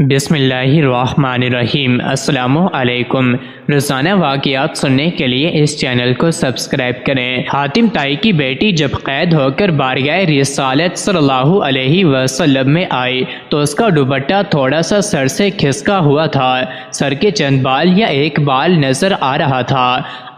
بسم اللہ الرحمن الرحیم۔ السلام علیکم۔ روزانہ واقعات سننے کے لیے اس چینل کو سبسکرائب کریں۔ حاتم طائی کی بیٹی جب قید ہو کر بارگاہ رسالت صلی اللہ علیہ وسلم میں آئی تو اس کا دوپٹہ تھوڑا سا سر سے کھسکا ہوا تھا، سر کے چند بال یا ایک بال نظر آ رہا تھا۔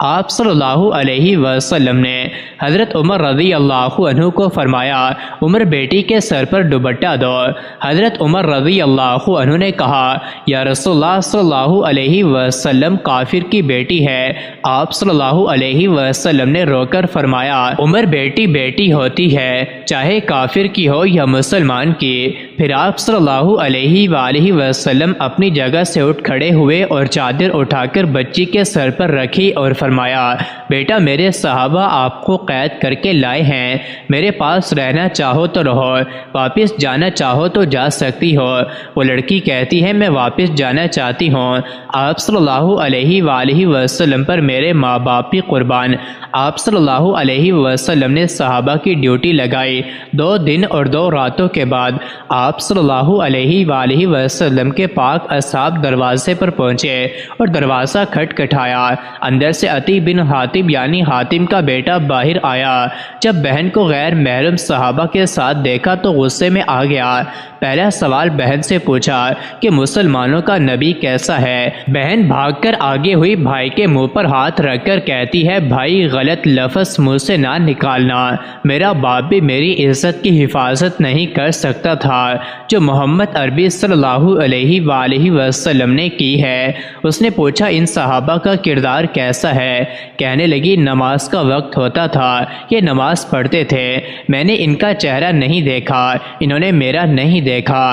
آپ صلی اللہ علیہ وسلم نے حضرت عمر رضی اللہ عنہ کو فرمایا، عمر بیٹی کے سر پر دوپٹہ دو۔ حضرت عمر رضی اللہ عنہ نے کہا، یا رسول اللہ صلی اللہ علیہ وسلم، کافر کی بیٹی ہے۔ آپ صلی اللہ علیہ وسلم نے رو کر فرمایا، عمر بیٹی بیٹی ہوتی ہے، چاہے کافر کی ہو یا مسلمان کی۔ پھر آپ صلی اللہ علیہ وآلہ وسلم اپنی جگہ سے اٹھ کھڑے ہوئے اور چادر اٹھا کر بچی کے سر پر رکھی اور فرمایا، بیٹا میرے صحابہ آپ کو قید کر کے لائے ہیں، میرے پاس رہنا چاہو تو رہو، واپس جانا چاہو تو جا سکتی ہو۔ وہ لڑکی کہتی ہے، میں واپس جانا چاہتی ہوں۔ آپ صلی اللہ علیہ وآلہ وسلم پر میرے ماں باپ بھی قربان۔ آپ صلی اللہ علیہ وسلم نے صحابہ کی ڈیوٹی لگائی۔ 2 دن اور 2 راتوں کے بعد آپ صلی اللہ علیہ وآلہ وسلم کے پاک اصحاب دروازے پر پہنچے اور دروازہ کھٹکھٹایا۔ اندر سے عتیق بن حاتم یعنی حاتم کا بیٹا باہر آیا۔ جب بہن کو غیر محرم صحابہ کے ساتھ دیکھا تو غصے میں آ گیا۔ پہلا سوال بہن سے پوچھا کہ مسلمانوں کا نبی کیسا ہے؟ بہن بھاگ کر آگے ہوئی، بھائی کے منہ پر ہاتھ رکھ کر کہتی ہے، بھائی غلط لفظ منہ سے نہ نکالنا، میرا باپ بھی میری عزت کی حفاظت نہیں کر سکتا تھا جو محمد عربی صلی اللہ علیہ وآلہ وسلم نے کی ہے۔ اس نے پوچھا، ان صحابہ کا کردار کیسا ہے؟ کہنے لگی، نماز کا وقت ہوتا تھا یہ نماز پڑھتے تھے، میں نے ان کا چہرہ نہیں دیکھا، انہوں نے میرا نہیں دیکھا۔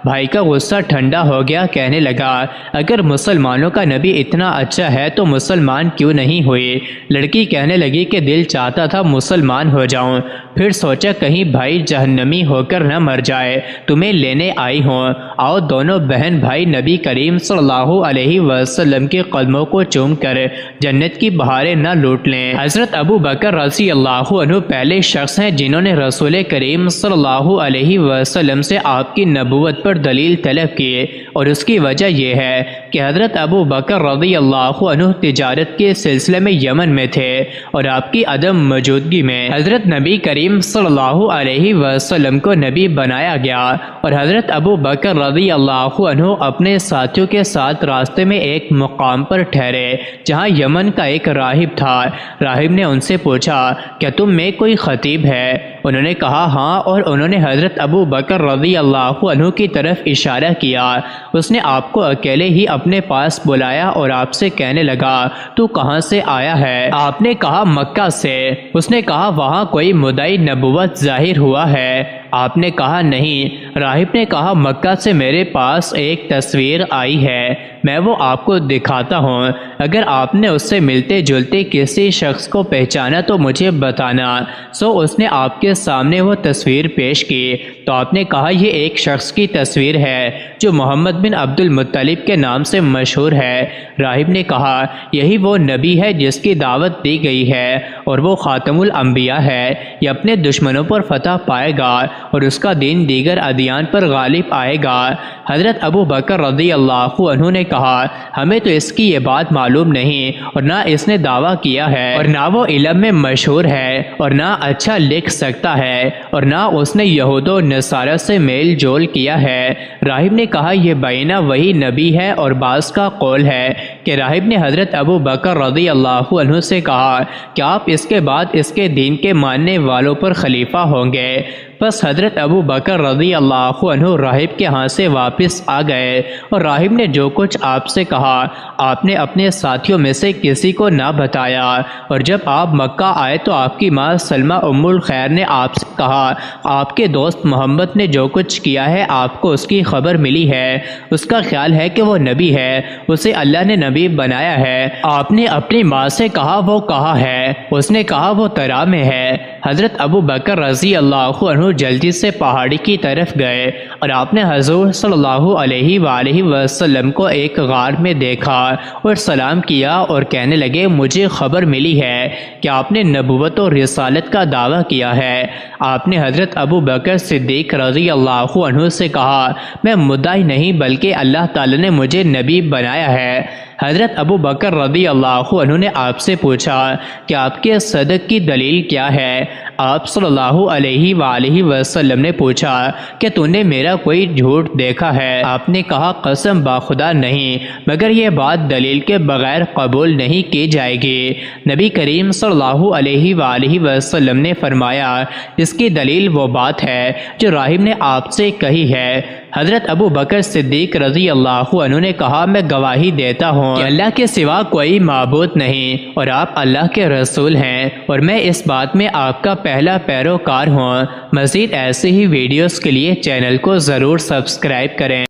بھائی کا غصہ ٹھنڈا ہو گیا، کہنے لگا، اگر مسلمانوں کا نبی اتنا اچھا ہے تو مسلمان کیوں نہیں ہوئی؟ لڑکی کہنے لگی کہ دل چاہتا تھا مسلمان ہو جاؤں، پھر سوچا کہیں بھائی جہنمی ہو کر نہ مر جائے، تمہیں لینے آئی ہوں، آؤ دونوں بہن بھائی نبی کریم صلی اللہ علیہ وسلم کے قدموں کو چوم کر جنت کی بہاریں نہ لوٹ لیں۔ حضرت ابو بکر رضی اللہ عنہ پہلے شخص ہیں جنہوں نے رسول کریم صلی اللہ علیہ وسلم سے آپ کی نبوت پر دلیل طلب کی، اور اس کی وجہ یہ ہے کہ حضرت ابو بکر رضی اللہ عنہ تجارت کے سلسلے میں یمن میں تھے اور آپ کی عدم موجودگی میں حضرت نبی کریم صلی اللہ علیہ وسلم کو نبی بنایا گیا، اور حضرت ابو بکر رضی اللہ عنہ اپنے ساتھیوں کے ساتھ راستے میں ایک مقام پر ٹھہرے جہاں یمن کا ایک راہب تھا۔ راہب نے ان سے پوچھا، کیا تم میں کوئی خطیب ہے؟ انہوں نے کہا، ہاں، اور انہوں نے حضرت ابو بکر رضی اللہ عنہ کی طرف اشارہ کیا۔ اس نے آپ کو اکیلے ہی اپنے پاس بلایا اور آپ سے کہنے لگا، تو کہاں سے آیا ہے؟ آپ نے کہا، مکہ سے۔ اس نے کہا، وہاں کوئی مدعی نبوت ظاہر ہوا ہے؟ آپ نے کہا، نہیں۔ راہب نے کہا، مکہ سے میرے پاس ایک تصویر آئی ہے، میں وہ آپ کو دکھاتا ہوں، اگر آپ نے اس سے ملتے جلتے کسی شخص کو پہچانا تو مجھے بتانا۔ سو اس نے آپ کے سامنے وہ تصویر پیش کی تو آپ نے کہا، یہ ایک شخص کی تصویر ہے جو محمد بن عبد المطلب کے نام سے مشہور ہے۔ راہب نے کہا، یہی وہ نبی ہے جس کی دعوت دی گئی ہے، اور وہ خاتم الانبیاء ہے، یہ اپنے دشمنوں پر فتح پائے گا اور اس کا دین دیگر ادیان پر غالب آئے گا۔ حضرت ابو بکر رضی اللہ عنہ نے کہا، ہمیں تو اس کی یہ بات معلوم نہیں، اور نہ اس نے دعویٰ کیا ہے، اور نہ وہ علم میں مشہور ہے، اور نہ اچھا لکھ سکتا ہے، اور نہ اس نے یہود و نصارہ سے میل جول کیا ہے۔ راہب نے کہا، یہ بینہ وہی نبی ہے، اور بعض کا قول ہے کہ راہب نے حضرت ابو بکر رضی اللہ عنہ سے کہا کہ آپ اس کے بعد اس کے دین کے ماننے والوں پر خلیفہ ہوں گے۔ بس حضرت ابو بکر رضی اللہ عنہ راہب کے ہاں سے واپس آ گئے، اور راہب نے جو کچھ آپ سے کہا آپ نے اپنے ساتھیوں میں سے کسی کو نہ بتایا، اور جب آپ مکہ آئے تو آپ کی ماں سلمہ ام الخیر نے آپ سے کہا، آپ کے دوست محمد نے جو کچھ کیا ہے آپ کو اس کی خبر ملی ہے، اس کا خیال ہے کہ وہ نبی ہے، اسے اللہ نے نبی نبی بنایا ہے؟ آپ نے اپنی ماں سے کہا وہ کہاں ہے؟ اس نے کہا وہ ترا میں ہے۔ حضرت ابو بکر رضی اللہ عنہ جلدی سے پہاڑی کی طرف گئے اور آپ نے حضور صلی اللہ علیہ وآلہ وسلم کو ایک غار میں دیکھا اور سلام کیا اور کہنے لگے مجھے خبر ملی ہے کہ آپ نے نبوت و رسالت کا دعویٰ کیا ہے۔ آپ نے حضرت ابو بکر صدیق رضی اللہ عنہ سے کہا میں مدعی نہیں بلکہ اللہ تعالی نے مجھے نبی بنایا ہے۔ حضرت ابو بکر رضی اللہ عنہ نے آپ سے پوچھا کہ آپ کے صدق کی دلیل کیا ہے؟ آپ صلی اللہ علیہ وآلہ وسلم نے پوچھا کہ تو نے میرا کوئی جھوٹ دیکھا ہے؟ آپ نے کہا قسم باخدا نہیں، مگر یہ بات دلیل کے بغیر قبول نہیں کی جائے گی۔ نبی کریم صلی اللہ علیہ وآلہ وسلم نے فرمایا اس کی دلیل وہ بات ہے جو راہب نے آپ سے کہی ہے۔ حضرت ابو بکر صدیق رضی اللہ عنہ نے کہا میں گواہی دیتا ہوں کہ اللہ کے سوا کوئی معبود نہیں اور آپ اللہ کے رسول ہیں اور میں اس بات میں آپ کا پہلا پیروکار ہوں۔ مزید ایسے ہی ویڈیوز کے لیے چینل کو ضرور سبسکرائب کریں۔